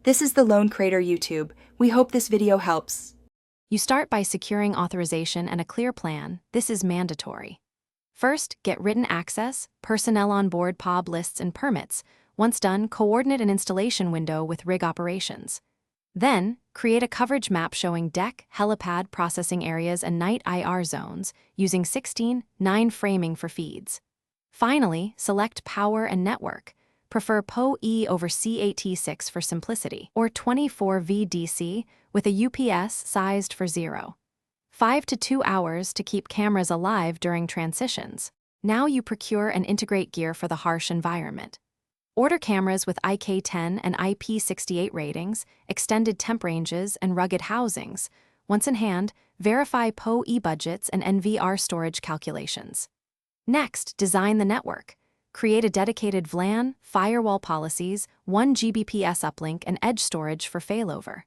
This is the Lone Crater YouTube. We hope this video helps. You start by securing authorization and a clear plan. This is mandatory. First, get written access, personnel on board, POB lists, and permits. Once done, coordinate an installation window with rig operations. Then, create a coverage map showing deck, helipad, processing areas, and night IR zones using 16:9 framing for feeds. Finally, select power and network. Prefer PoE over CAT6 for simplicity, or 24 VDC with a UPS sized for 0.5 to 2 hours to keep cameras alive during transitions. Now you procure and integrate gear for the harsh environment. Order cameras with IK10 and IP68 ratings, extended temp ranges, and rugged housings. Once in hand, verify PoE budgets and NVR storage calculations. Next, design the network. Create a dedicated VLAN, firewall policies, 1 Gbps uplink, and edge storage for failover.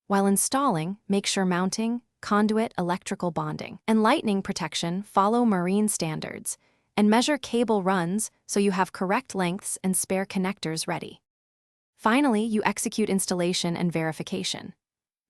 While installing, make sure mounting, conduit, electrical bonding, and lightning protection follow marine standards, and measure cable runs so you have correct lengths and spare connectors ready. Finally, you execute installation and verification.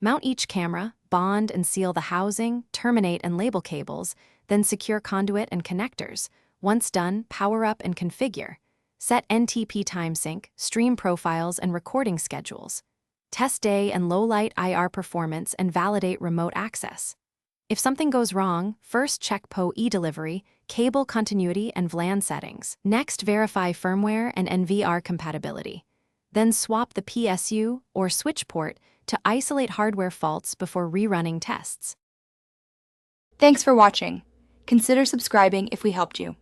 Mount each camera, bond and seal the housing, terminate and label cables, then secure conduit and connectors. Once done, power up and configure. Set NTP timesync, stream profiles, and recording schedules. Test day and low-light IR performance and validate remote access. If something goes wrong, first check PoE delivery, cable continuity, and VLAN settings. Next, verify firmware and NVR compatibility. Then swap the PSU or switch port to isolate hardware faults before rerunning tests. Thanks for watching. Consider subscribing if we helped you.